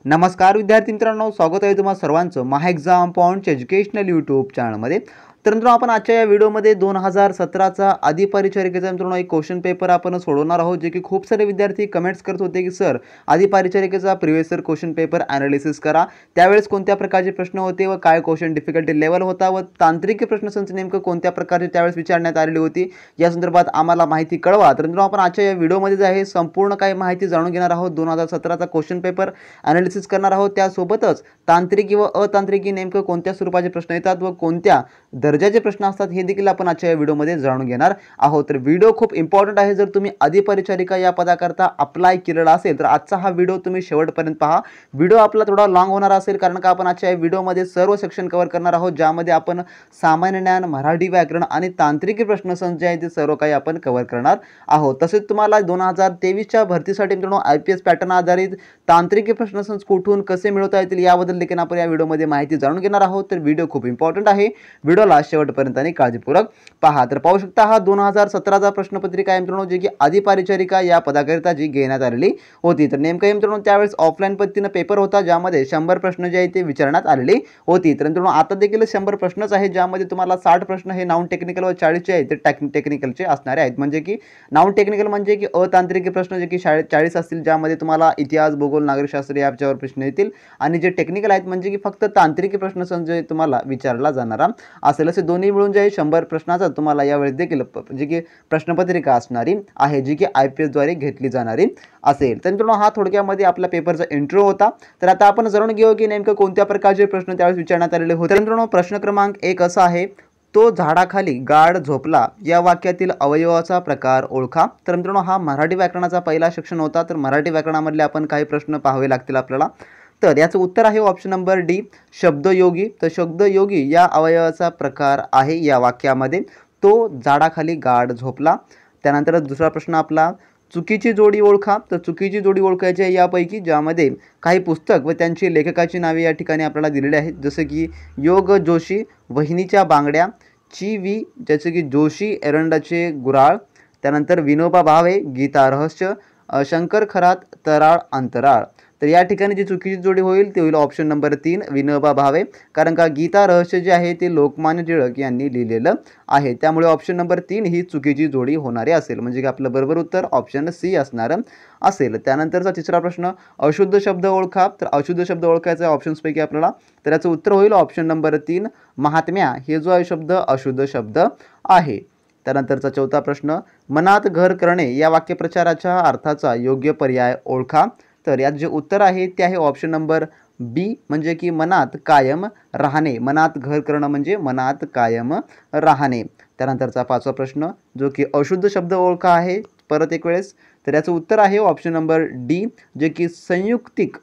नमस्कार विद्यार्थी मित्रांनो, स्वागत आहे तुम्हा सर्वांचं महा एक्झाम पॉइंट एज्युकेशनल यूट्यूब चॅनलमध्ये। तर मित्रांनो, आपण आजच्या या व्हिडिओमध्ये 2017चा आधी परिचारिकेचा मित्रांनो एक क्वेश्चन पेपर आपण सोडवणार आहोत, जे की खूप सारे विद्यार्थी कमेंट्स करत होते की सर आधी परिचारिकेचा previous year question paper analysis करा, त्यावेळेस कोणत्या प्रकारचे प्रश्न होते व काय क्वेश्चन डिफिकल्टी लेवल होता व तांत्रिक प्रश्नसंच नेमकं कोणत्या प्रकारचे त्यावेळेस विचारण्यात आलेली होती या संदर्भात आम्हाला माहिती कळवा। तर मित्रांनो, आपण आजच्या या व्हिडिओमध्ये जे आहे संपूर्ण काही माहिती जाणून घेणार आहोत। 2017चा क्वेश्चन पेपर ॲनालिसिस करणार आहोत, त्यासोबतच तांत्रिक व अतांत्रिकी नेमकं कोणत्या स्वरूपाचे प्रश्न येतात व कोणत्या दर्जाचे प्रश्न असतात हे देखील आपण आजच्या या व्हिडिओमध्ये जाणून घेणार आहोत। तर व्हिडिओ खूप इम्पॉर्टंट आहे। जर तुम्ही आधी परिचारिका या पदाकरता अप्लाय केलेला असेल तर आजचा हा व्हिडिओ तुम्ही शेवटपर्यंत पहा। व्हिडिओ आपला थोडा लॉंग होणार असेल, कारण का आपण आजच्या या व्हिडिओमध्ये सर्व सेक्शन कव्हर करणार आहोत, ज्यामध्ये आपण सामान्य ज्ञान, मराठी व्याकरण आणि तांत्रिकी प्रश्नसंच जे आहे ते सर्व काही आपण कव्हर करणार आहोत। तसेच तुम्हाला 2023च्या भरतीसाठी मित्रांनो IPS पॅटर्न आधारित तांत्रिकी प्रश्नसंच कुठून कसे मिळवता येतील याबद्दल देखील आपण या व्हिडिओमध्ये माहिती जाणून घेणार आहोत। तर व्हिडिओ खूप इम्पॉर्टंट आहे, व्हिडिओला शेवटपर्यंत आणि काळजीपूर्वक पहा। तर पाहू शकता हा 2017चा प्रश्नपत्रिका आहे मित्रांनो, जे की आधी परिचारिका या पदाकरिता जी घेण्यात आलेली होती। तर नेमकं मित्रांनो त्यावेळेस ऑफलाईन पद्धतीने पेपर होता, ज्यामध्ये 100 प्रश्न जे आहे ते विचारण्यात आलेली होती। तर मित्रांनो आता देखील 100 प्रश्नच आहेत, ज्यामध्ये तुम्हाला 60 प्रश्न हे नॉन टेक्निकल व 40 जे आहेत ते टेक्निकलचे असणारे आहेत। म्हणजे की नॉन टेक्निकल म्हणजे की अतांत्रिकी प्रश्न जे की 40 असतील, ज्यामध्ये तुम्हाला इतिहास, भूगोल, नागरिकशास्त्र याच्यावर प्रश्न येतील, आणि जे टेक्निकल आहेत म्हणजे की फक्त तांत्रिकी प्रश्नसंच जे तुम्हाला विचारला जाणारा असेल। असे दोन्ही मिळून जे 100 प्रश्नाचा तुम्हाला यावेळेस देखील जी की प्रश्नपत्रिका असणारी आहे, जी की IPS द्वारे घेतली जाणारी असेल। तर मित्रांनो हा थोडक्यामध्ये आपला पेपरचा इंट्रो होता। तर आता आपण जाणून घेऊ की नेमकं कोणत्या प्रकारचे प्रश्न त्यावेळेस विचारण्यात आलेले होते। तर मित्रांनो प्रश्न क्रमांक 1 असा आहे, तो झाडाखाली गाढ झोपला या वाक्यातील अवयवाचा प्रकार ओळखा। तर मित्रांनो हा मराठी व्याकरणाचा पहिला सेक्शन होता। तर मराठी व्याकरणामधले आपण काही प्रश्न पाहावे लागतील आपल्याला। तर याचं उत्तर आहे ऑप्शन नंबर डी, शब्दयोगी। तर शब्दयोगी या अवयवाचा प्रकार आहे या वाक्यामध्ये, तो झाडाखाली गाढ झोपला। त्यानंतर दुसरा प्रश्न आपला, चुकीची जोडी ओळखा। तर चुकीची जोडी ओळखायची आहे यापैकी, ज्यामध्ये काही पुस्तक व त्यांची लेखकाची नावे या ठिकाणी आपल्याला दिलेली आहेत, जसं की योग जोशी, वहिनीच्या बांगड्या, ची जसे की जोशी एरंडाचे गुराळ, त्यानंतर विनोबा भावे, गीता रहस्य, शंकर खरात, तराळ अंतराळ। तर या ठिकाणी जी चुकीची जोडी होईल ती होईल ऑप्शन नंबर 3, विनोबा भावे, कारण का गीता रहस्य जे आहे ते लोकमान्य टिळक यांनी लिहिलेलं आहे। त्यामुळे ऑप्शन नंबर 3 ही चुकीची जोडी होणारी असेल, म्हणजे की आपलं बरोबर उत्तर ऑप्शन सी असणार असेल। त्यानंतरचा तिसरा प्रश्न, अशुद्ध शब्द ओळखा। तर अशुद्ध शब्द ओळखायचा आहे ऑप्शन्सपैकी आपल्याला, तर याचं उत्तर होईल ऑप्शन नंबर 3, महात्म्या हे जो आहे शब्द अशुद्ध शब्द आहे। त्यानंतरचा चौथा प्रश्न, मनात घर करणे या वाक्यप्रचाराच्या अर्थाचा योग्य पर्याय ओळखा। तर यात जे उत्तर आहे ते आहे ऑप्शन नंबर बी, म्हणजे की मनात कायम राहणे। मनात घर करणं म्हणजे मनात कायम राहणे। त्यानंतरचा पाचवा प्रश्न, जो की अशुद्ध शब्द ओळखा आहे परत एक वेळेस, तर याचं उत्तर आहे ऑप्शन नंबर डी, जे की संयुक्तिक।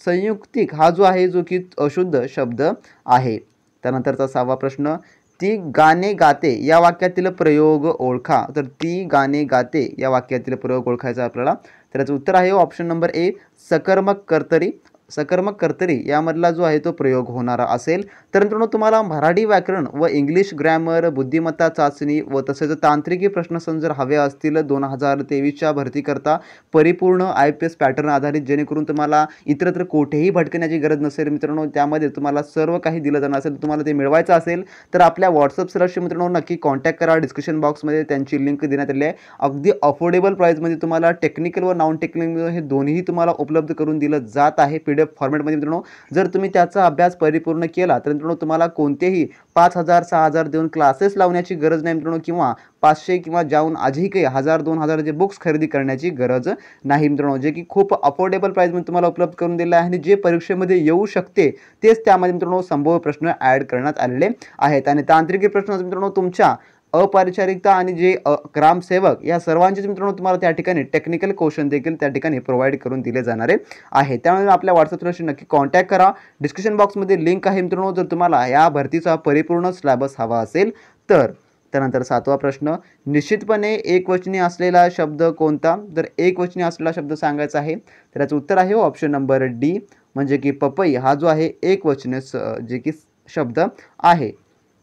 संयुक्तिक हा जो आहे जो की अशुद्ध शब्द आहे। त्यानंतरचा 6वा प्रश्न, ती गाणे गाते या वाक्यातील प्रयोग ओळखा। तर ती गाणे गाते या वाक्यातील प्रयोग ओळखायचा आपल्याला, तर याचं उत्तर आहे ऑप्शन नंबर ए, सकर्मक कर्तरी। सकर्मक कर्तरी यामधला जो आहे तो प्रयोग होणारा असेल। तर मित्रांनो तुम्हाला मराठी व्याकरण व इंग्लिश ग्रॅमर, बुद्धिमत्ता चाचणी व तसेच तांत्रिकी प्रश्नसंच जर हवे असतील 2023च्या भरतीकरता परिपूर्ण IPS पॅटर्न आधारित, जेणेकरून तुम्हाला इतरत्र कुठेही भटकण्याची गरज नसेल मित्रांनो, त्यामध्ये तुम्हाला सर्व काही दिलं जाणार असेल, तुम्हाला ते मिळवायचं असेल तर आपल्या व्हॉट्सअप सरशी मित्रांनो नक्की कॉन्टॅक्ट करा। डिस्क्रिप्शन बॉक्समध्ये त्यांची लिंक देण्यात आलेली आहे। अगदी अफोर्डेबल प्राईसमध्ये तुम्हाला टेक्निकल व नॉन टेक्निकल हे दोन्ही तुम्हाला उपलब्ध करून दिलं जात आहे PDF फॉर्मॅटमध्ये मित्रांनो। जर तुम्ही त्याचा अभ्यास परिपूर्ण केला तर मित्रांनो तुम्हाला कोणतेही 5,000 6,000 देऊन क्लासेस लावण्याची गरज नाही मित्रांनो, किंवा 500 किंवा जाऊन अधिकही 1,000-2,000 जे बुक्स खरेदी करण्याची गरज नाही मित्रांनो, जे की खूप अफोर्डेबल प्राईसमध्ये तुम्हाला उपलब्ध करून दिलं आहे। आणि जे परीक्षेमध्ये येऊ शकते तेच त्यामध्ये मित्रांनो संभाव्य प्रश्न ॲड करण्यात आलेले आहेत। आणि तांत्रिकी प्रश्न मित्रांनो तुमच्या अपरिचारिकता आणि जे ग्रामसेवक या सर्वांचे मित्रांनो तुम्हाला त्या ठिकाणी टेक्निकल क्वेश्चन देखील त्या ठिकाणी प्रोव्हाइड करून दिले जाणारे आहे। त्यामुळे आपल्या व्हॉट्सअपवरशी नक्की कॉन्टॅक्ट करा। डिस्क्रिप्शन बॉक्समध्ये लिंक आहे मित्रांनो, जर तुम्हाला या भरतीचा परिपूर्ण सिलेबस हवा असेल तर। त्यानंतर 7वा प्रश्न, निश्चितपणे एकवचनी असलेला शब्द कोणता? तर एकवचनी असलेला शब्द सांगायचा आहे, तर याचं उत्तर आहे ऑप्शन नंबर डी, म्हणजे की पपई हा जो आहे एकवचनी जे की शब्द आहे।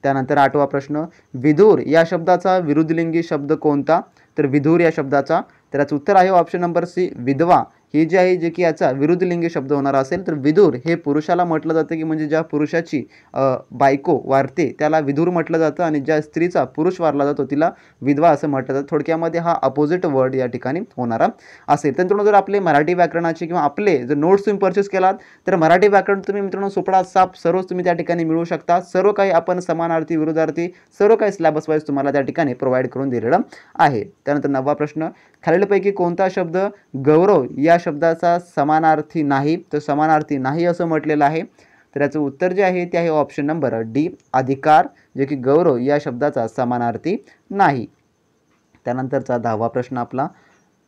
त्यानंतर 8वा प्रश्न, विधूर या शब्दाचा विरुद्धलिंगी शब्द कोणता? तर विधूर या शब्दाचा, तर याचं उत्तर आहे ऑप्शन नंबर सी, विधवा हे जे आहे जे की याचा विरुद्ध लिंगी शब्द होणार असेल तर विदुर हे पुरुषाला म्हटलं जातं की म्हणजे ज्या पुरुषाची बायको वारते त्याला विदुर म्हटलं जातं आणि ज्या स्त्रीचा पुरुष वारला जातो तिला विधवा असं म्हटलं जातं. थोडक्यामध्ये हा अपोजिट वर्ड या ठिकाणी होणारा असेल. तर मित्रांनो जर आपले मराठी व्याकरणाचे किंवा आपले जर नोट्स तुम्ही परचेस केलात तर मराठी व्याकरण तुम्ही मित्रांनो सुपडा साप सर्वच तुम्ही त्या ठिकाणी मिळवू शकता. सर्व काही आपण समानार्थी विरुद्धार्थी सर्व काही सिलेबस वाईज तुम्हाला त्या ठिकाणी प्रोव्हाइड करून दिलेलं आहे. त्यानंतर 9वा प्रश्न, खालीलपैकी कोणता शब्द गौरव या शब्दाचा समानार्थी नाही? तर समानार्थी नाही असं म्हटलेलं आहे. तर याचं उत्तर जे आहे ते आहे ऑप्शन नंबर डी अधिकार, जे की गौरव या शब्दाचा समानार्थी नाही. त्यानंतरचा 10वा प्रश्न आपला,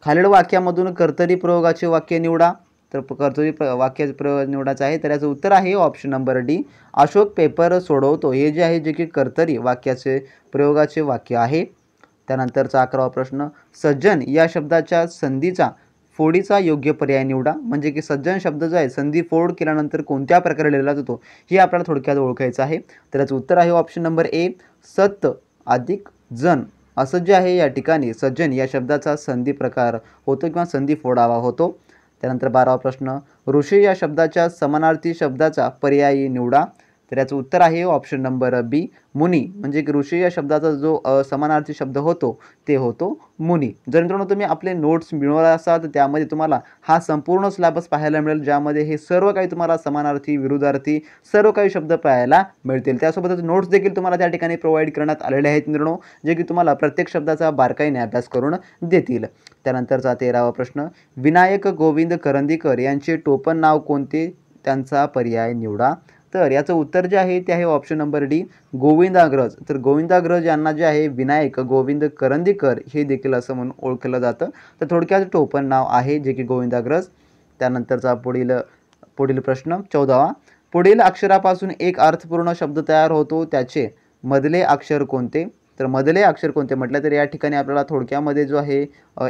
खालील वाक्यामधून कर्तरी प्रयोगाचे वाक्य निवडा. तर कर्तरी वाक्याचे प्रयोग निवडायचं आहे. तर याचं उत्तर आहे option number D Ashok paper सोडवतो. हे जे आहे जे की कर्तरी वाक्याचे प्रयोगाचे वाक्य आहे. त्यानंतरचा 11वा प्रश्न, सज्जन या शब्दाच्या संधीचा फोडीचा योग्य पर्याय निवडा. म्हणजे की सज्जन शब्द जो आहे संधी फोड केल्यानंतर कोणत्या प्रकारे लिहिला जातो हे आपल्याला थोडक्यात ओळखायचं आहे. तर याचं उत्तर आहे ऑप्शन नंबर ए सत अधिक जन. असं जे आहे या ठिकाणी सज्जन या शब्दाचा संधी प्रकार होतो किंवा संधी फोडावा होतो. त्यानंतर 12वा प्रश्न, ऋषी या शब्दाच्या समानार्थी शब्दाचा पर्यायी निवडा. तर याचं उत्तर आहे ऑप्शन नंबर बी मुनी. म्हणजे की ऋषी या शब्दाचा जो समानार्थी शब्द होतो ते होतो मुनी. जर मित्रांनो तुम्ही आपले नोट्स मिळवला असाल तर त्यामध्ये तुम्हाला हा संपूर्ण सिलेबस पाहायला मिळेल, ज्यामध्ये हे सर्व काही तुम्हाला समानार्थी विरुद्धार्थी सर्व काही शब्द पाहायला मिळतील. त्यासोबतच नोट्स देखील तुम्हाला त्या ठिकाणी प्रोव्हाइड करण्यात आलेले आहेत मित्रांनो, जे की तुम्हाला प्रत्येक शब्दाचा बारकाईने अभ्यास करून देतील. त्यानंतरचा 13वा प्रश्न, विनायक गोविंद करंदीकर यांचे टोपण नाव कोणते? त्यांचा पर्याय निवडा. तर याचं उत्तर जे आहे ते आहे ऑप्शन नंबर डी गोविंदाग्रज. तर गोविंदाग्रज यांना जे आहे विनायक गोविंद करंदीकर हे देखील असं म्हणून ओळखलं जातं. तर थोडक्यात टोपण नाव आहे जे की गोविंदाग्रज. त्यानंतरचा पुढील प्रश्न 14वा, पुढील अक्षरापासून एक अर्थपूर्ण शब्द तयार होतो, त्याचे मधले अक्षर कोणते? तर मधले अक्षर कोणते म्हटलं तर या ठिकाणी आपल्याला थोडक्यामध्ये जो आहे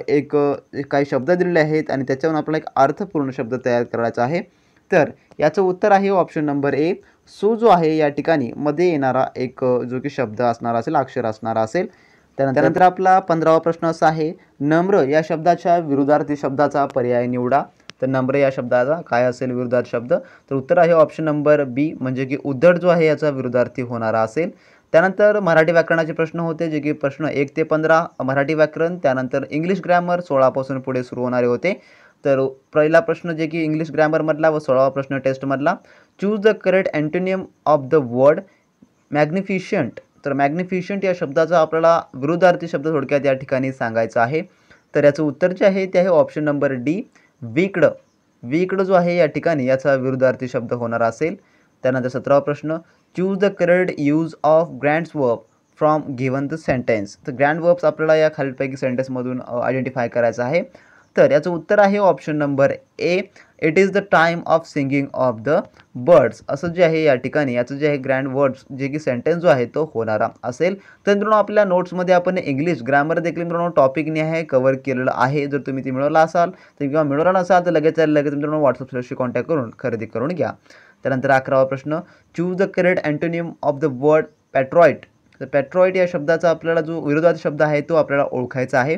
एक काही शब्द दिलेले आहेत आणि त्याच्यावरून आपल्याला एक अर्थपूर्ण शब्द तयार करायचा आहे. तर याचं उत्तर आहे ऑप्शन नंबर ए सु. जो आहे या ठिकाणी मध्ये येणारा एक जो की शब्द असणारा असेल, अक्षर असणारा असेल. त्यानंतर आपला 15वा प्रश्न असा आहे, नम्र या शब्दाच्या विरुद्धार्थी शब्दाचा पर्याय निवडा. तर नम्र या शब्दाचा काय असेल विरुद्धार्थी शब्द? तर उत्तर आहे ऑप्शन नंबर बी म्हणजे की उद्धट जो आहे याचा विरुद्धार्थी होणारा असेल. त्यानंतर मराठी व्याकरणाचे प्रश्न होते, जे की प्रश्न 1 ते 15 मराठी व्याकरण. त्यानंतर इंग्लिश ग्रामर 16 पासून पुढे सुरू होणारे होते. तर पहिला प्रश्न जे की इंग्लिश ग्रामरमधला व 16वा प्रश्न टेस्टमधला, choose the correct antonym of the word magnificent. तर मॅग्निफिशंट या शब्दाचा आपल्याला विरुद्धार्थी शब्द थोडक्यात या ठिकाणी सांगायचा आहे. तर याचं उत्तर जे आहे ते आहे ऑप्शन नंबर डी वीक्ड. वीक्ड जो आहे या ठिकाणी याचा विरुद्धार्थी शब्द होणार असेल. त्यानंतर 17वा प्रश्न, choose the correct use of gerunds verb from given the sentence. तर ग्रँड वर्ब्स आपल्याला या खालीलपैकी सेंटेन्समधून आयडेंटिफाय करायचं आहे. तर याचं उत्तर आहे option number A it is the time of singing of the birds. असं जे आहे या ठिकाणी याचं जे आहे ग्रँड वर्ड्स जे की सेंटेन्स जो आहे तो होणारा असेल. तर मित्रांनो आपल्या नोट्समध्ये आपण इंग्लिश ग्रामर देखील मित्रांनो टॉपिकने आहे कव्हर केलेलं आहे. जर तुम्ही ती मिळवला असाल तर किंवा मिळवला नसाल तर लगेच मित्रांनो व्हॉट्सअपशी कॉन्टॅक्ट करून खरेदी करून घ्या. त्यानंतर 11वा प्रश्न, choose the correct antonym of the word patriot. तर पॅट्रॉइट या शब्दाचा आपल्याला जो विरोधार्थी शब्द आहे तो आपल्याला ओळखायचा आहे.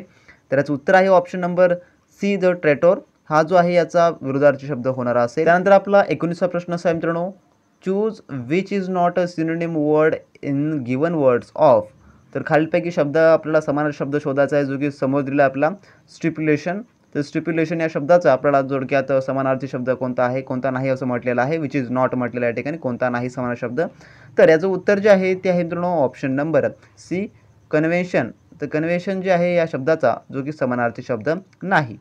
तर याचं उत्तर आहे ऑप्शन नंबर सी द ट्रेटोर. हा जो आहे याचा विरुद्धार्थी शब्द होणारा असेल. त्यानंतर आपला 19वा प्रश्न असा आहे मित्रांनो, choose which is not a synonym word in given words of. तर खालीलपैकी शब्द आपल्याला समान शब्द शोधायचा आहे, जो की समोर दिला आपला स्टिप्युलेशन. तर स्टिप्युलेशन या शब्दाचा आपल्याला थोडक्यात समानार्थी शब्द कोणता आहे कोणता नाही असं म्हटलेलं आहे. विच इज नॉट म्हटलेलं या ठिकाणी कोणता नाही समान शब्द. तर याचं उत्तर जे आहे ते आहे मित्रांनो ऑप्शन नंबर सी कन्व्हेन्शन. तर कन्व्हेन्शन जे आहे या शब्दाचा जो की समानार्थी शब्द नाही.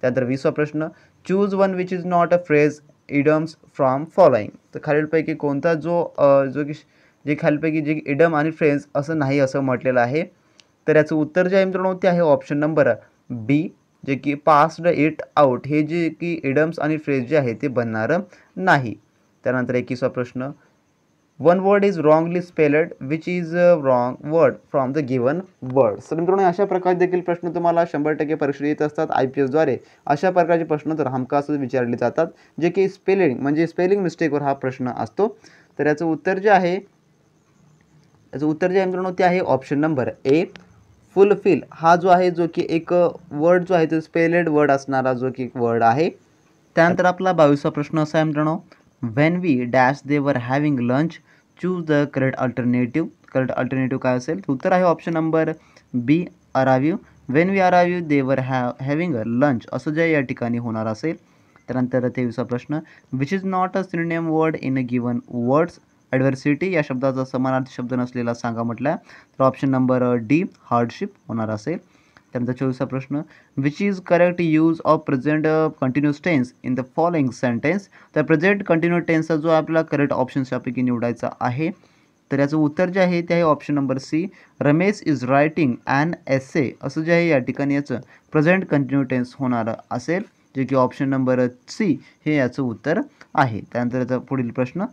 त्यानंतर 20वा प्रश्न, choose one which is not a phrase idioms from following. तर खालीलपैकी कोणता जो की जे खालीलपैकी जे इडम आणि फ्रेज असं नाही असं म्हटलेलं आहे. तर याचं उत्तर जे आहे मित्रांनो ते आहे ऑप्शन नंबर बी जे की पास्ड इट आउट. हे जे की इडम्स आणि फ्रेज जे आहे ते बनणारं नाही. त्यानंतर 21वा प्रश्न, one word is wrongly spelled which is wrong word from the given word. तर मित्रांनो अशा प्रकारे देखील प्रश्न तुम्हाला 100% परीक्षा येत असतात. IPSद्वारे अशा प्रकारचे प्रश्न तर हमखास विचारले जातात, जे की स्पेलिंग म्हणजे स्पेलिंग मिस्टेकवर हा प्रश्न असतो. तर याचं उत्तर जे आहे मित्रांनो ते आहे ऑप्शन नंबर ए फुलफिल. हा जो आहे जो की एक वर्ड जो आहे तो स्पेलेड वर्ड असणारा जो की वर्ड आहे. त्यानंतर आपला 22वा प्रश्न असा आहे मित्रांनो, when we dash they were having lunch choose the correct alternative. Correct alternative काय असेल? उत्तर आहे option number B arrived. When we arrived they were having a lunch असं जे या ठिकाणी होणार असेल. त्यानंतर 23वा प्रश्न, which is not a synonym word in a given words. Adversity या शब्दाचा समानार्थी शब्द नसलेला सांगा म्हटलं तर ऑप्शन नंबर डी हार्डशिप होणार असेल. त्यानंतर 24वा प्रश्न, which is correct use of present continuous tense in the following sentence. तर प्रेझेंट कंटिन्युअस टेन्सचा जो आपला करेक्ट ऑप्शन यापैकी निवडायचा आहे. तर याचं उत्तर जे आहे ते आहे option number C, Ramesh is writing an essay असं जे आहे या ठिकाणी याचं प्रेझेंट कंटिन्यू टेन्स होणार असेल, जे की ऑप्शन नंबर सी हे याचं उत्तर आहे. त्यानंतर याचा पुढील प्रश्न,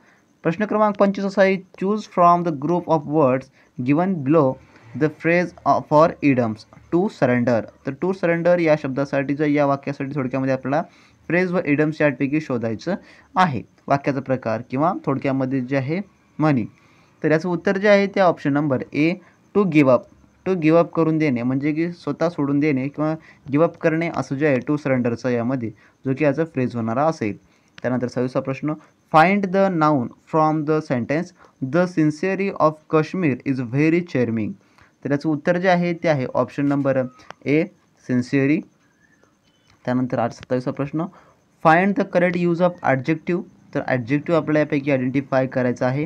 प्रश्न क्रमांक 25 असा आहे, choose from the group of words given below the phrase for idioms to surrender. तर टू सरेंडर या शब्दासाठीचं या वाक्यासाठी थोडक्यामध्ये आपल्याला फ्रेज व इडम्स यापैकी शोधायचं आहे. वाक्याचा प्रकार किंवा थोडक्यामध्ये जे आहे म्हणी. तर याचं उत्तर जे आहे ते option number A, to give up. To give up करून देणे म्हणजे की स्वतः सोडून देणे किंवा गिव्ह अप करणे असं जे आहे टू सरेंडरचं यामध्ये जो की याचा फ्रेज होणारा असेल. त्यानंतर 26वा प्रश्न, find the noun from the sentence the scenery of Kashmir is very charming. तर याचं उत्तर जे आहे ते आहे ऑप्शन नंबर ए, सिन्सिअरी. त्यानंतर 27वा प्रश्न, find the correct use of adjective. तर ॲडजेक्टिव्ह आपल्याला यापैकी आयडेंटिफाय करायचं आहे.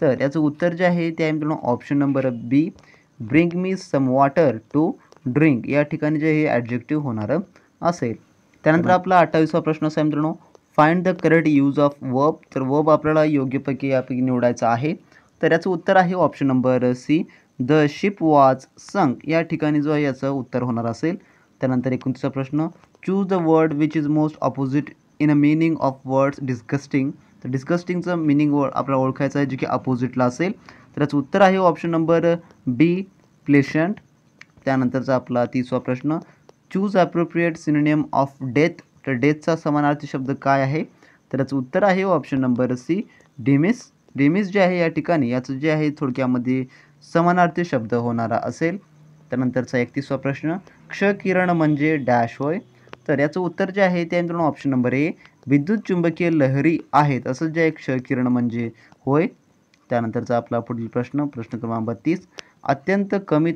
तर याचं उत्तर जे आहे ते आहे मित्रांनो option number B, bring me some water to drink. या ठिकाणी जे हे ॲडजेक्टिव्ह होणारं असेल. त्यानंतर आपला 28वा प्रश्न असा आहे मित्रांनो, find the correct use of verb. तर वर्ब आपल्याला योग्यपैकी यापैकी निवडायचा आहे. तर याचं उत्तर आहे option number C, the ship was sunk. या ठिकाणी जो आहे याचं उत्तर होणार असेल. त्यानंतर 29वा प्रश्न, choose the word which is most opposite in a meaning of words disgusting. तर डिस्गस्टिंगचं मिनिंग वर्ड आपल्याला ओळखायचं आहे जे की अपोजिटला असेल. तर याचं उत्तर आहे ऑप्शन नंबर बी, प्लेशंट. त्यानंतरचा आपला 30वा प्रश्न, choose appropriate synonym of death. तर डेथचा समानार्थी शब्द काय आहे? तर याचं उत्तर आहे ऑप्शन नंबर सी, डिमिस. डिमिस जे आहे या ठिकाणी याचं जे आहे थोडक्यामध्ये समानार्थी शब्द होणारा असेल. त्यानंतरचा 31वा प्रश्न, क्षकिरण म्हणजे डॅश होय. तर याचं उत्तर जे आहे ते मित्रांनो ऑप्शन नंबर ए, विद्युत चुंबकीय लहरी आहेत असं जे आहे क्षकिरण म्हणजे होय. त्यानंतरचा आपला पुढील प्रश्न, प्रश्न क्रमांक 32, अत्यंत कमी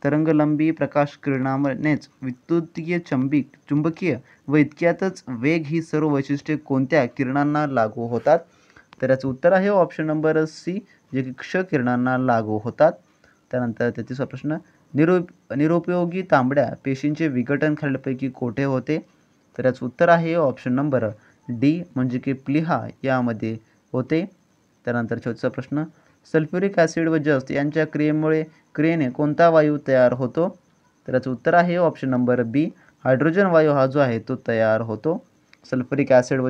तरंगलंबी प्रकाश किरणानेच विद्युतीय चुंबकीय व इतक्यातच वेग ही सर्व वैशिष्ट्ये कोणत्या किरणांना लागू होतात? तर याचं उत्तर आहे ऑप्शन नंबर सी, जे की क्ष किरणांना लागू होतात. त्यानंतर 33वा प्रश्न, निरुपयोगी तांबड्या पेशींचे विघटन खालीलपैकी कोठे होते? तर याचं उत्तर आहे ऑप्शन नंबर डी, म्हणजे की प्लीहा यामध्ये होते. त्यानंतर 34वा प्रश्न, सल्फ्युरिक ॲसिड व जस्त यांच्या क्रियेने कोणता वायू तयार होतो? तर याचं उत्तर आहे ऑप्शन नंबर बी, हायड्रोजन वायू हा जो आहे तो तयार होतो सल्फ्युरिक ॲसिड व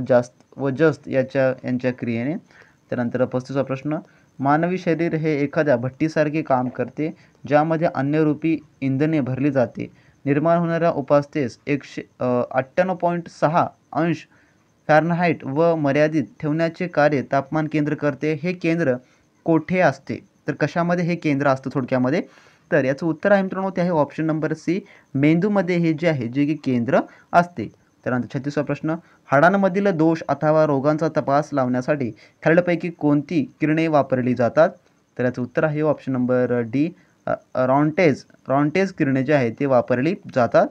जस्त यांच्या क्रियेने. त्यानंतर 35वा प्रश्न, मानवी शरीर हे एखाद्या भट्टीसारखे काम करते ज्यामध्ये अन्यरूपी इंधने भरली जाते. निर्माण होणाऱ्या उपास्थेस 198.6 अंश फॅरनहाईट व मर्यादित ठेवण्याचे कार्य तापमान केंद्र करते. हे केंद्र कोठे असते? तर कशामध्ये हे केंद्र असतं थोडक्यामध्ये? तर याचं उत्तर आहे मित्रांनो ते आहे ऑप्शन नंबर सी, मेंदूमध्ये हे जे आहे जे की केंद्र असते. त्यानंतर 36वा प्रश्न, हाडांमधील दोष अथवा रोगांचा तपास लावण्यासाठी खालीलपैकी कोणती किरणे वापरली जातात? तर याचं उत्तर आहे ऑप्शन नंबर डी, रॉन्टेज किरणे जे आहे ते वापरली जातात.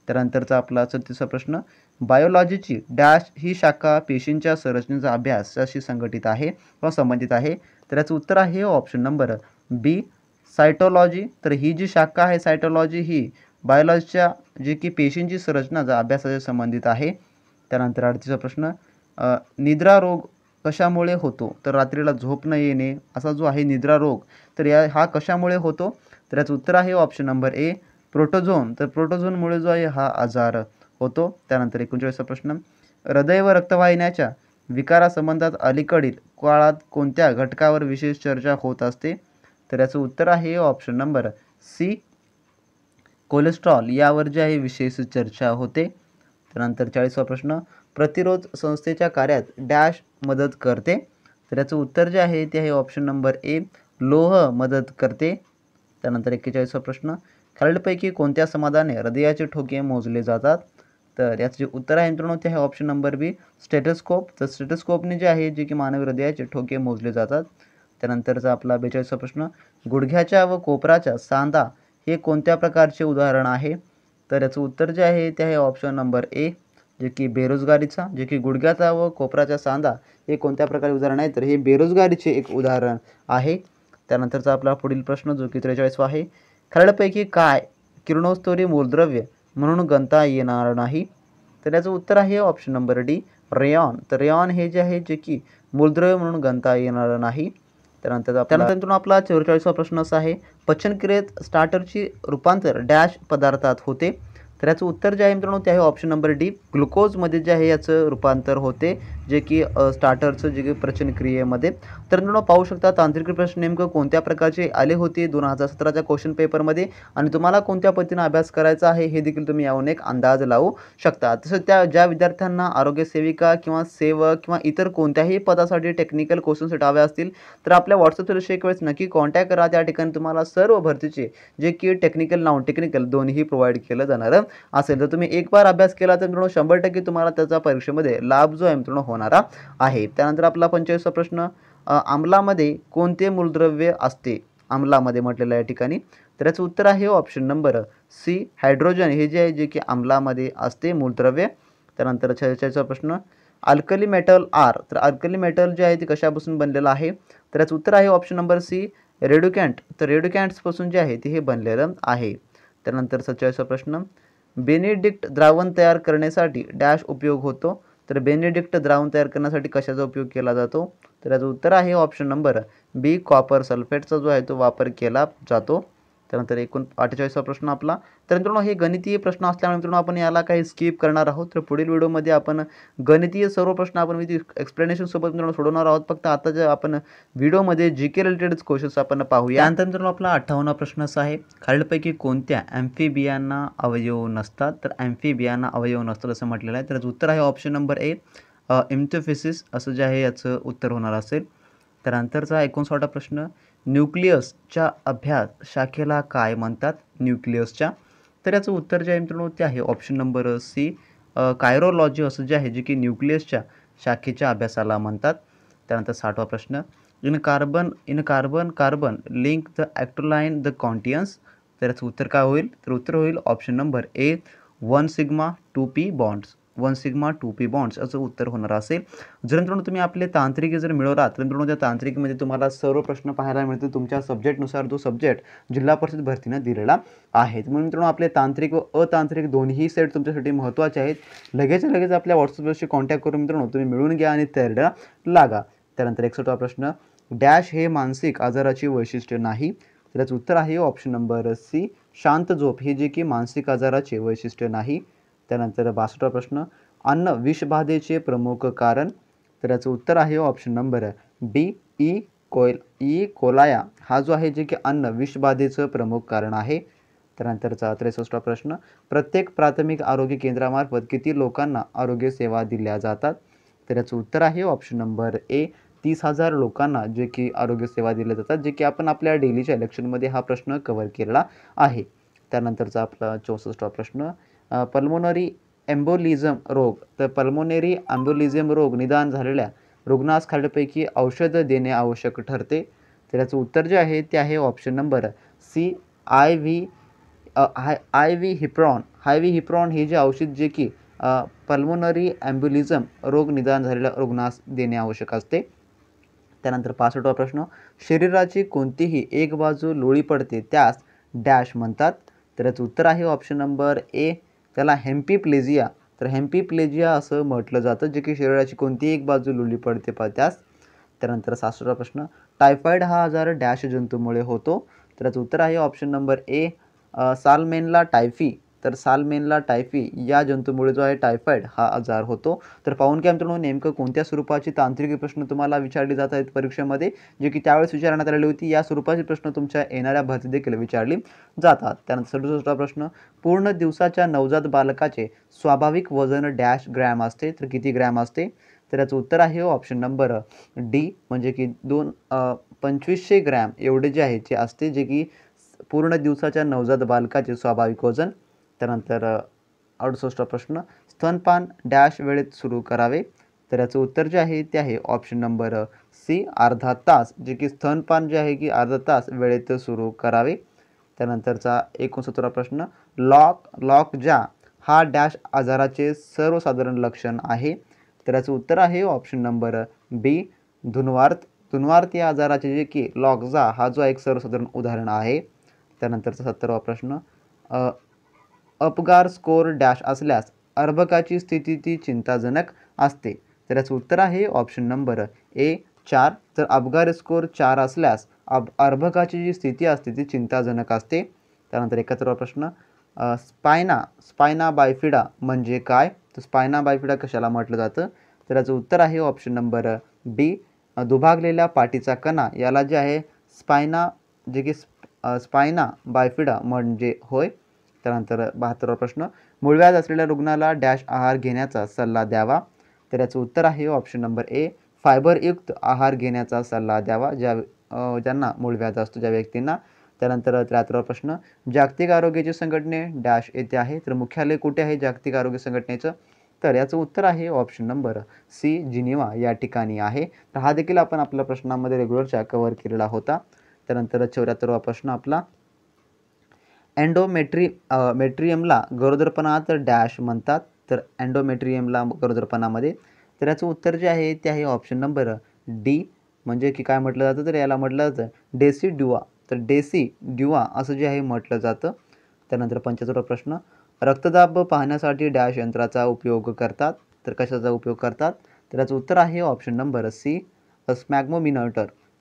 त्यानंतरचा आपला 37वा प्रश्न, बायोलॉजीची डॅश ही शाखा पेशींच्या संरचनेचा अभ्यासाशी संघटित आहे व संबंधित आहे. तर याचं उत्तर आहे ऑप्शन नंबर बी, सायटोलॉजी. तर ही जी शाखा आहे सायटोलॉजी ही बायोलॉजीच्या जे की पेशींची संरचनाचा अभ्यासाशी संबंधित आहे. त्यानंतर 38वा प्रश्न, निद्रा रोग कशामुळे होतो? तर रात्रीला झोप न येणे असा जो आहे निद्रा रोग, तर हा कशामुळे होतो? तर याचं उत्तर आहे ऑप्शन नंबर ए, प्रोटोझोन. तर प्रोटोझोनमुळे जो आहे हा आजार होतो. त्यानंतर 39वा प्रश्न, हृदय व रक्तवाहिन्याच्या विकारासंबंधात अलीकडील काळात कोणत्या घटकावर विशेष चर्चा होत असते? तर याचं उत्तर आहे ऑप्शन नंबर सी, कोलेस्ट्रॉल यावर जे आहे विशेष चर्चा होते. त्यानंतर 40वा प्रश्न, प्रतिरोध संस्थेच्या कार्यात डॅश मदत करते. तर याचं उत्तर जे आहे ते आहे ऑप्शन नंबर ए, लोह मदत करते. त्यानंतर 41वा प्रश्न, खालीलपैकी कोणत्या समाधाने हृदयाचे ठोके मोजले जातात? तर याचं जे उत्तर आहे मित्रांनो ते आहे ऑप्शन नंबर बी स्टेथोस्कोप. तर स्टेथोस्कोपने जे आहे जे की मानवी हृदयाचे ठोके मोजले जातात. त्यानंतरचा आपला 42वा प्रश्न, गुडघ्याच्या व कोपराच्या सांधा हे कोणत्या प्रकारचे उदाहरण आहे? तर याचं उत्तर जे आहे ते आहे ऑप्शन नंबर ए, जे की बेरोजगारीचा, जे की गुडघ्याचा व कोपराच्या सांधा हे कोणत्या प्रकारे उदाहरण आहे? तर हे बेरोजगारीचे एक उदाहरण आहे. त्यानंतरचा आपला पुढील प्रश्न जो की 43वा आहे, खालीलपैकी काय किरणोत्सर्गी मूलद्रव्य म्हणून गणता येणार नाही? तर याचं उत्तर आहे ऑप्शन नंबर डी, रेयॉन. तर रेयॉन हे जे आहे जे की मूलद्रव्य म्हणून गणता येणार नाही. त्यानंतर आपला 44वा प्रश्न असा आहे, पचनक्रियेत स्टार्टरची रूपांतर डॅश पदार्थात होते? तर याचं उत्तर जे आहे मित्रांनो ते आहे ऑप्शन नंबर डी, ग्लुकोजमध्ये जे आहे याचं रूपांतर होते, जे की स्टार्टरचं जे की पचनक्रियेमध्ये. तर मित्रांनो पाहू शकता तांत्रिक प्रश्न नेमकं कोणत्या प्रकारचे आले होते 2017च्या क्वेश्चन पेपरमध्ये आणि तुम्हाला कोणत्या पद्धतीने अभ्यास करायचा आहे हे देखील तुम्ही यावरून एक अंदाज लावू शकता. तसंच ज्या विद्यार्थ्यांना आरोग्य सेविका किंवा सेवक किंवा इतर कोणत्याही पदासाठी टेक्निकल क्वेश्चन सेट हवे असतील तर आपल्या व्हॉट्सअपवर एक वेळेस नक्की कॉन्टॅक्ट करा. त्या ठिकाणी तुम्हाला सर्व भरतीचे जे की टेक्निकल नॉन टेक्निकल दोन्ही प्रोव्हाइड केलं जाणार असेल. तर तुम्ही एक बार अभ्यास केला तर मित्रांनो 100% तुम्हाला त्याचा परीक्षेमध्ये लाभ जो आहे मित्रांनो होणारा आहे. त्यानंतर आपला 45वा प्रश्न, आम्लामध्ये कोणते मूलद्रव्य असते? आम्लामध्ये म्हटलेलं आहे या ठिकाणी. तर याचं उत्तर आहे ऑप्शन नंबर सी, हायड्रोजन हे जे आहे जे की आम्लामध्ये असते मूलद्रव्य. त्यानंतर 46वा प्रश्न, अल्कली मेटल आर. तर अल्कली मेटल जे आहे ते कशापासून बनलेलं आहे? तर याचं उत्तर आहे ऑप्शन नंबर सी, रेड्युकॅन्ट. तर रेड्युकॅन्ट्सपासून जे आहे ते हे बनलेलं आहे. त्यानंतर 47वा प्रश्न, बेनेडिक्ट द्रावण तयार करण्यासाठी डॅश उपयोग होतो? तर बेनेडिक्ट द्रावण तयार करण्यासाठी कशाचा उपयोग केला जातो? तर याचं उत्तर आहे ऑप्शन नंबर बी, कॉपर सल्फेटचा जो आहे तो वापर केला जातो. त्यानंतर 48वा प्रश्न आपला. तर मित्रांनो हे गणितीय प्रश्न असल्यामुळे मित्रांनो आपण याला काही स्किप करणार आहोत. तर पुढील व्हिडिओमध्ये आपण गणितीय सर्व प्रश्न आपण विथ एक्सप्लेनेशन सोबत मित्रांनो सोडवणार आहोत. फक्त आता जे आपण व्हिडिओमध्ये जी के रिलेटेड क्वेश्चन्स आपण पाहूया. त्यानंतर मित्रांनो आपला 58वा प्रश्न असा आहे, खालीलपैकी कोणत्या ॲम्फिबियांना अवयव नसतात? तर ॲम्फिबियांना अवयव नसतात असं म्हटलेलं आहे. तर उत्तर आहे ऑप्शन नंबर ए, इम्थोफिसिस असं जे आहे याचं उत्तर होणार असेल. त्यानंतरचा 59वा प्रश्न, न्यूक्लियसच्या अभ्यास शाखेला काय म्हणतात? न्यूक्लियसच्या. तर याचं उत्तर जे आहे मित्रांनो ते आहे ऑप्शन नंबर सी, कायरोलॉजी असं जे आहे जे की न्यूक्लियसच्या शाखेच्या अभ्यासाला म्हणतात. त्यानंतर 60वा प्रश्न, in carbon link the acetylene the contains. तर याचं उत्तर काय होईल? तर उत्तर होईल option number A, 1 sigma 2p bonds. 1 sigma 2p bonds असं उत्तर होणार असेल. जर मित्रांनो तुम्ही आपले तांत्रिक जर मिळवला तर मित्रांनो त्या तांत्रिकमध्ये तुम्हाला सर्व प्रश्न पाहायला मिळतील तुमच्या सब्जेक्टनुसार. तो सब्जेक्ट जिल्हा परिषद भरतीनं दिलेला आहे. म्हणून मित्रांनो आपले तांत्रिक व अतांत्रिक दोन्ही सेट तुमच्यासाठी महत्त्वाचे आहेत. लगेच आपल्या व्हॉट्सअपवरशी कॉन्टॅक्ट करून मित्रांनो तुम्ही मिळवून घ्या आणि तयारीला लागा. त्यानंतर 61वा प्रश्न, डॅश हे मानसिक आजाराची वैशिष्ट्य नाही? तर याचं उत्तर आहे ऑप्शन नंबर सी, शांत झोप हे जे की मानसिक आजाराचे वैशिष्ट्य नाही. त्यानंतर 62वा प्रश्न, अन्न विषबाधेचे प्रमुख कारण? तर याचं उत्तर आहे ऑप्शन नंबर बी, ई कोलाया हा जो आहे जे की अन्न विषबाधेचं प्रमुख कारण आहे. त्यानंतरचा 63वा प्रश्न, प्रत्येक प्राथमिक आरोग्य केंद्रामार्फत किती लोकांना आरोग्य सेवा दिल्या जातात? तर याचं उत्तर आहे ऑप्शन नंबर ए, 30,000 लोकांना जे की आरोग्य सेवा दिल्या जातात, जे की आपण आपल्या डेलीच्या इलेक्शनमध्ये हा प्रश्न कव्हर केलेला आहे. त्यानंतरचा आपला 64वा प्रश्न, पल्मोनरी एम्बोलिझम रोग. तर पल्मोनरी एम्बोलिझम रोग निदान झालेल्या रुग्णास खालीलपैकी औषध देणे आवश्यक ठरते? तर याचं उत्तर जे आहे ते आहे option number C, I V हिप्रॉन हे जे औषध जे की पल्मोनरी एम्बोलिझम रोग निदान झालेल्या रुग्णास देणे आवश्यक असते. त्यानंतर 65वा प्रश्न, शरीराची कोणतीही एक बाजू लोळी पडते त्यास डॅश म्हणतात? तर याचं उत्तर आहे ऑप्शन नंबर ए, त्याला हेम्पिप्लेजिया. तर हेम्पिप्लेजिया असं म्हटलं जातं, जे की शरीराची कोणतीही एक बाजू लोळी पडते त्यास. त्यानंतर 66वा प्रश्न, टायफॉईड हा आजार डॅश जंतूमुळे होतो? तर याचं उत्तर आहे ऑप्शन नंबर ए, साल्मेनला टायफी. तर साल्मेनला टायफी या जंतूमुळे जो आहे टायफॉईड हा आजार होतो. तर पाहून घ्या मित्रांनो नेमकं कोणत्या स्वरूपाची तांत्रिक प्रश्न तुम्हाला विचारले जात आहेत परीक्षेमध्ये, जे की त्यावेळेस विचारण्यात आलेली होती. या स्वरूपाचे प्रश्न तुमच्या येणाऱ्या भरती देखील विचारली जातात. त्यानंतर 67वा प्रश्न, पूर्ण दिवसाच्या नवजात बालकाचे स्वाभाविक वजन डॅश ग्रॅम असते? तर किती ग्रॅम असते? तर याचं उत्तर आहे ऑप्शन नंबर डी, म्हणजे की 2500 ग्रॅम एवढे जे आहे ते असते, जे की पूर्ण दिवसाच्या नवजात बालकाचे स्वाभाविक वजन. त्यानंतर 68वा प्रश्न, स्तनपान डॅश वेळेत सुरू करावे, तर याचं उत्तर जे आहे ते आहे ऑप्शन नंबर सी अर्धा तास, जे की स्तनपान जे आहे की अर्धा तास वेळेत सुरू करावे. त्यानंतरचा 69 प्रश्न, लॉक ज्या हा डॅश आजाराचे सर्वसाधारण लक्षण आहे, तर याचं उत्तर आहे ऑप्शन नंबर बी धुनवार्त या आजाराचे जे की लॉकजा हा जो एक सर्वसाधारण उदाहरण आहे. त्यानंतरचा 70वा प्रश्न, अपगार स्कोर डॅश असल्यास अर्भकाची स्थिती ती चिंताजनक असते, तर याचं उत्तर आहे ऑप्शन नंबर ए 4. तर अपगार स्कोर 4 असल्यास अर्भकाची जी स्थिती असते ती चिंताजनक असते. त्यानंतर 71वा प्रश्न, स्पायना बायफिडा म्हणजे काय, तर स्पायना बायफिडा कशाला म्हटलं जातं, तर याचं उत्तर आहे ऑप्शन नंबर बी दुभागलेल्या पाठीचा कणा याला जे आहे स्पायना जे की स्पायना बायफिडा म्हणजे होय. त्यानंतर 72वा प्रश्न, मूळव्याध असलेल्या रुग्णाला डॅश आहार घेण्याचा सल्ला द्यावा, तर याचं उत्तर आहे ऑप्शन नंबर ए फायबरयुक्त आहार घेण्याचा सल्ला द्यावा ज्यांना मूळव्याध असतो ज्या व्यक्तींना. त्यानंतर 73वा प्रश्न, जागतिक आरोग्याची संघटने डॅश येथे आहे, तर मुख्यालय कुठे आहे जागतिक आरोग्य संघटनेचं, तर याचं उत्तर आहे ऑप्शन नंबर सी जिनिव्हा या ठिकाणी आहे. तर हा देखील आपण आपल्या प्रश्नामध्ये रेग्युलरच्या कव्हर केलेला होता. त्यानंतर 74वा प्रश्न आपला, मेट्रियमला गरोदरपणात डॅश म्हणतात, तर एंडोमेट्रियमला गरोदरपणामध्ये, तर याचं उत्तर जे आहे ते आहे ऑप्शन नंबर डी म्हणजे की काय म्हटलं जातं, तर याला म्हटलं जातं डेसिड्युआ, तर डेसिड्युआ असं जे आहे म्हटलं जातं. त्यानंतर 75वा प्रश्न, रक्तदाब पाहण्यासाठी डॅश यंत्राचा उपयोग करतात, तर कशाचा उपयोग करतात, तर याचं उत्तर आहे ऑप्शन नंबर सी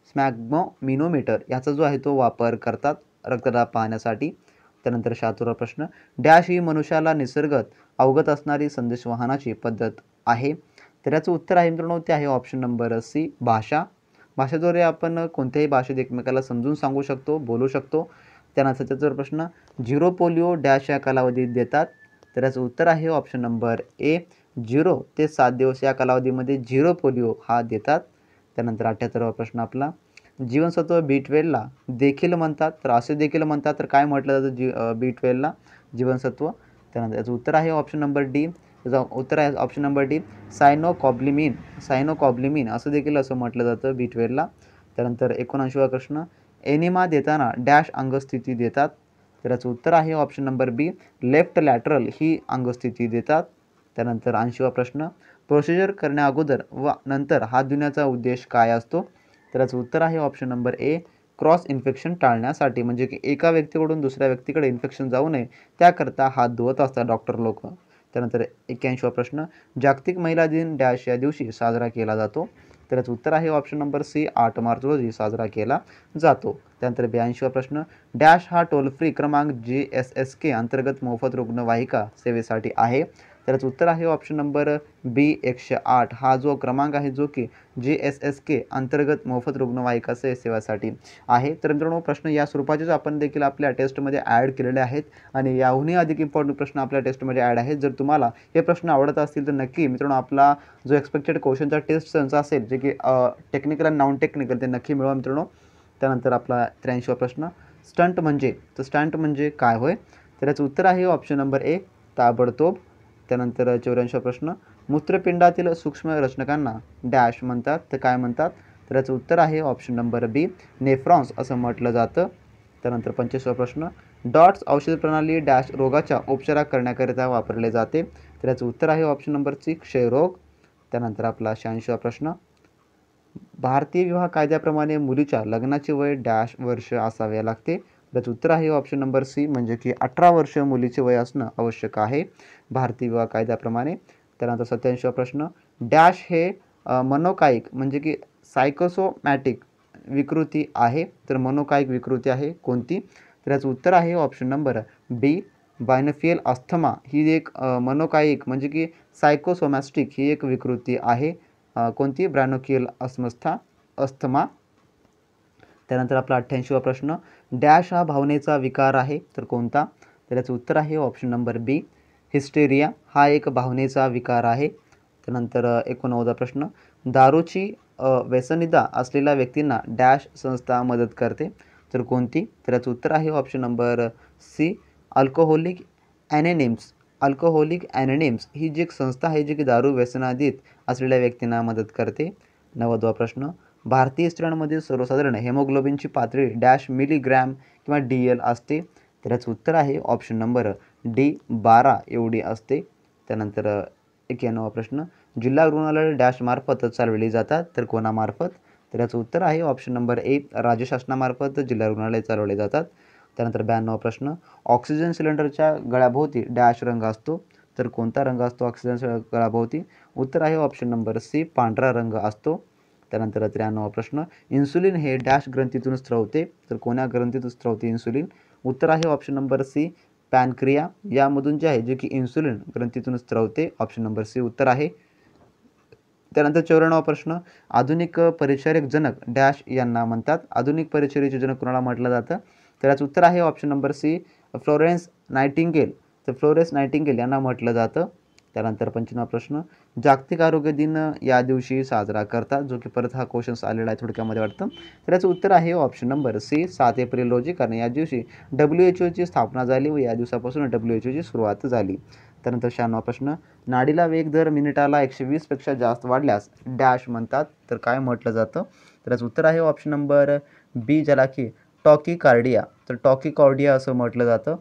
स्मॅग्मोमिनोमीटर याचा जो आहे तो वापर करतात रक्तदाब पाहण्यासाठी. त्यानंतर 76वा प्रश्न, डॅश ही मनुष्याला निसर्गत अवगत असणारी संदेशवहनाची पद्धत आहे, तर याचं उत्तर आहे मित्रांनो ते आहे ऑप्शन नंबर सी भाषेद्वारे आपण कोणत्याही भाषेत एकमेकाला समजून सांगू शकतो, बोलू शकतो. त्यानंतर 77वा प्रश्न, झिरो पोलिओ डॅश या कालावधीत देतात, तर याचं उत्तर आहे ऑप्शन नंबर ए 0 ते 7 दिवस या कालावधीमध्ये झिरो पोलिओ हा देतात. त्यानंतर 78वा प्रश्न आपला, जीवनसत्व B12ला देखील म्हणतात, तर असे देखील म्हणतात, तर काय म्हटलं जातं B12ला जीवनसत्व, त्यानंतर याचं उत्तर आहे ऑप्शन नंबर डी. त्याचं उत्तर आहे ऑप्शन नंबर डी सायनोकॉब्लिमिन असं देखील असं म्हटलं जातं B12ला. त्यानंतर 79वा प्रश्न, एनिमा देताना डॅश अंगस्थिती देतात, तर याचं उत्तर आहे option number B left lateral ही अंगस्थिती देतात. त्यानंतर 80वा प्रश्न, प्रोसिजर करण्या अगोदर व नंतर हात धुण्याचा उद्देश काय असतो, तर याचं उत्तर आहे ऑप्शन नंबर ए क्रॉस इन्फेक्शन टाळण्यासाठी, म्हणजे की एका व्यक्तीकडून दुसऱ्या व्यक्तीकडे इन्फेक्शन जाऊ नये त्याकरता हात धुवत असतात डॉक्टर लोक. त्यानंतर 81वा प्रश्न, जागतिक महिला दिन डॅश या दिवशी साजरा केला जातो, तर याचं उत्तर आहे ऑप्शन नंबर सी 8 मार्च रोजी साजरा केला जातो. त्यानंतर 82वा प्रश्न, डॅश हा टोल फ्री क्रमांक GSSK अंतर्गत मोफत रुग्णवाहिका सेवेसाठी आहे, तर याचं उत्तर आहे ऑप्शन नंबर बी 108 हा जो क्रमांक आहे जो की GSSK अंतर्गत मोफत रुग्णवाहिका सेवेसाठी आहे. तर मित्रांनो प्रश्न या स्वरूपाचेच आपण देखील आपल्या टेस्टमध्ये ॲड केलेले आहेत आणि याहूनही अधिक इम्पॉर्टंट प्रश्न आपल्या टेस्टमध्ये ॲड आहेत. जर तुम्हाला हे प्रश्न आवडत असतील तर नक्की मित्रांनो आपला जो एक्सपेक्टेड क्वेश्चनचा टेस्ट संच असेल जे की टेक्निकल आणि नॉन टेक्निकल ते नक्की मिळवा मित्रांनो. त्यानंतर आपला 83वा प्रश्न, स्टंट म्हणजे काय होय, तर याचं उत्तर आहे ऑप्शन नंबर ए ताबडतोब. त्यानंतर 84वा प्रश्न, मूत्रपिंडातील सूक्ष्म रचनकांना डॅश म्हणतात, तर काय म्हणतात, तर याचं उत्तर आहे ऑप्शन नंबर बी नेफ्रॉन्स असं म्हटलं जातं. त्यानंतर 85वा प्रश्न, डॉट्स औषध प्रणाली डॅश रोगाच्या उपचार करण्याकरिता वापरले जाते, तर याचं उत्तर आहे ऑप्शन नंबर सी क्षयरोग. त्यानंतर आपला 86वा प्रश्न, भारतीय विवाह कायद्याप्रमाणे मुलीच्या लग्नाचे वय डॅश वर्ष असावे लागते, त्याचं उत्तर आहे ऑप्शन नंबर सी म्हणजे की 18 वर्ष मुलीचे वय असणं आवश्यक आहे भारतीय विवाह कायद्याप्रमाणे. त्यानंतर 87वा प्रश्न, डॅश हे मनोकायिक म्हणजे की सायकोसोमॅटिक विकृती आहे, तर मनोकायिक विकृती आहे कोणती, तर याचं उत्तर आहे ऑप्शन नंबर बी बायनफियल अस्थमा ही एक मनोकायिक म्हणजे की सायकोसोमॅस्टिक ही एक विकृती आहे कोणती ब्रॅनोकियल अस्थमा. त्यानंतर आपला 88वा प्रश्न, डॅश हा भावनेचा विकार आहे, तर कोणता, तर याचं उत्तर आहे ऑप्शन नंबर बी हिस्टेरिया हा एक भावनेचा विकार आहे. त्यानंतर 89वा प्रश्न, दारूची व्यसनिता असलेल्या व्यक्तींना डॅश संस्था मदत करते, तर कोणती, तर याचं उत्तर आहे option number C alcoholic Alcoholic Anonymous ही जी एक संस्था आहे जी की दारू व्यसनाधीत असलेल्या व्यक्तींना मदत करते. 90वा प्रश्न, भारतीय स्त्रियांमध्ये सर्वसाधारण हेमोग्लोबिनची पातळी डॅश मिलीग्रॅम किंवा DL असते. तर याचं उत्तर आहे ऑप्शन नंबर D12 एवढी असते. त्यानंतर 91वा प्रश्न, जिल्हा रुग्णालय डॅशमार्फत चालवली जातात, तर कोणामार्फत? तर याचं उत्तर आहे ऑप्शन नंबर ए, राज्य शासनामार्फत जिल्हा रुग्णालय चालवले जातात. त्यानंतर 92वा प्रश्न, ऑक्सिजन सिलेंडरच्या गळ्याभोवती डॅश रंग असतो, तर कोणता रंग असतो ऑक्सिजन गळ्याभोवती? उत्तर आहे ऑप्शन नंबर सी, पांढरा रंग असतो. त्यानंतर 93वा प्रश्न, इन्सुलिन हे डॅश ग्रंथीतून स्त्रवते, तर कोण्या ग्रंथीतून स्त्रवते इन्सुलिन? उत्तर आहे ऑप्शन नंबर सी, पॅनक्रिया यामधून जे आहे जे की इन्सुलिन ग्रंथीतून स्त्रवते. ऑप्शन नंबर सी उत्तर आहे. त्यानंतर 94वा प्रश्न, आधुनिक परिचारक जनक डॅश यांना म्हणतात. आधुनिक परिचर्येचे जनक कोणाला म्हटलं जातं? तर याचं उत्तर आहे option number C, Florence Nightingale. तर फ्लोरेन्स नायटिंगेल यांना म्हटलं जातं. त्यानंतर 95वा प्रश्न, जागतिक आरोग्य दिन या दिवशी साजरा करतात, जो की परत हा क्वेश्चन्स आलेला आहे थोडक्यामध्ये वाटतं. तर याचं उत्तर आहे ऑप्शन नंबर सी, 7 एप्रिल रोजी, कारण या दिवशी WHO स्थापना झाली व या दिवसापासून WHO सुरुवात झाली. त्यानंतर 96वा प्रश्न, नाडीला वेग दर मिनिटाला 120 पेक्षा जास्त वाढल्यास डॅश म्हणतात, तर काय म्हटलं जातं? तर याचं उत्तर आहे ऑप्शन नंबर बी, ज्याला की टॉकीकार्डिया, तर टॉकीकॉर्डिया असं म्हटलं जातं.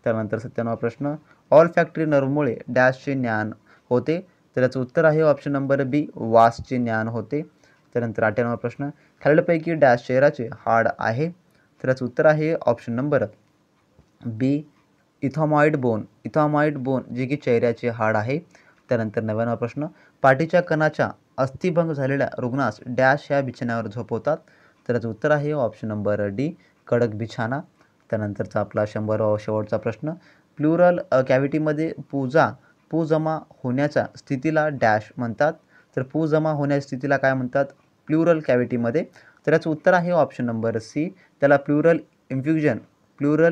त्यानंतर 97वा प्रश्न, ऑल फॅक्टरी नर्वमुळे डॅशचे ज्ञान होते, तर याचं उत्तर आहे ऑप्शन नंबर बी, वासचे ज्ञान होते. त्यानंतर 98वा प्रश्न, खालीलपैकी डॅश शरीराचे हाड आहे, तर याचं उत्तर आहे ऑप्शन नंबर बी, इथॉमॉइड बोन जे की चेहऱ्याचे हाड आहे. त्यानंतर 99वा प्रश्न, पाठीच्या कणाच्या अस्थिभंग झालेल्या रुग्णास डॅश या बिछाण्यावर झोपवतात, तर याचं उत्तर आहे ऑप्शन नंबर डी, कडक बिछाना. त्यानंतरचा आपला 100वा शेवटचा प्रश्न, प्लुरल कॅव्हिटीमध्ये पू जमा होण्याच्या स्थितीला डॅश म्हणतात, तर पू जमा होण्याच्या स्थितीला काय म्हणतात प्लुरल कॅव्हिटीमध्ये? तर याचं उत्तर आहे ऑप्शन नंबर सी, त्याला प्लुरल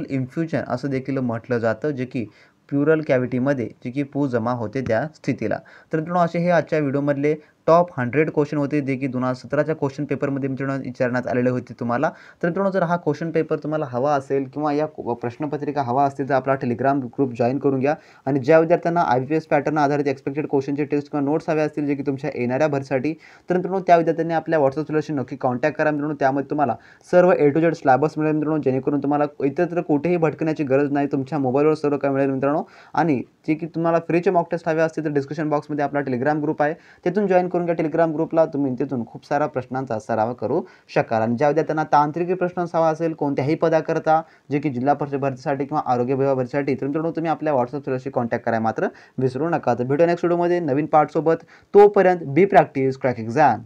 इन्फ्युजन असं देखील म्हटलं जातं, जे की प्लुरल कॅव्हिटीमध्ये जे की पू जमा होते त्या स्थितीला. तर मित्रांनो, असे हे आजच्या व्हिडिओमधले टॉप 100 क्वेश्चन होते, जे की 2017च्या क्वेश्चन पेपरमध्ये मित्रांनो विचारण्यात आलेले होते तुम्हाला. तर मित्रांनो, जर हा क्वेश्चन पेपर तुम्हाला हवा असेल किंवा या प्रश्नपत्रिका हवा असतील तर आपला टेलिग्राम ग्रुप जॉईन करून घ्या. आणि ज्या विद्यार्थ्यांना IBPS पॅटर्न आधारित एक्सपेक्टेड क्वेश्चनचे टेस्ट किंवा नोट्स हवे असतील जे की तुमच्या येणाऱ्या भरसाठी, तर मित्रांनो त्या विद्यार्थ्यांनी आपल्या व्हॉट्सअप चॅनलशी नक्की कॉन्टॅक्ट करा मित्रांनो. त्यामध्ये तुम्हाला सर्व A to Z सिलेबस मिळेल मित्रांनो, जेणेकरून तुम्हाला इतरत्र कुठेही भटकण्याची गरज नाही, तुमच्या मोबाईलवर सर्व काय मिळेल मित्रांनो. आणि जे की तुम्हाला फ्रीचे मॉक टेस्ट हवे असतील तर डिस्क्रिप्शन बॉक्समध्ये आपला टेलिग्राम ग्रुप आहे, तिथून जॉईन करून घ्या टेलिग्राम ग्रुपला. तुम्ही तिथून खूप सारा प्रश्नांचा सराव करू शकाल. आणि ज्या विद्यार्थ्यांना तांत्रिक प्रश्न हवा असेल कोणत्याही पदाकरता, जे की जिल्हा परिषद भरतीसाठी किंवा आरोग्य विभाग भरतीसाठी, तर मित्रांनो तुम्ही आपल्या व्हॉट्सअप चॅनलशी कॉन्टॅक्ट करायला मात्र विसरू नका. तर भेटूया नेक्स्ट व्हिडिओमध्ये नवीन पार्टसोबत. तोपर्यंत बी प्रॅक्टिस क्रॅक एक्झाम.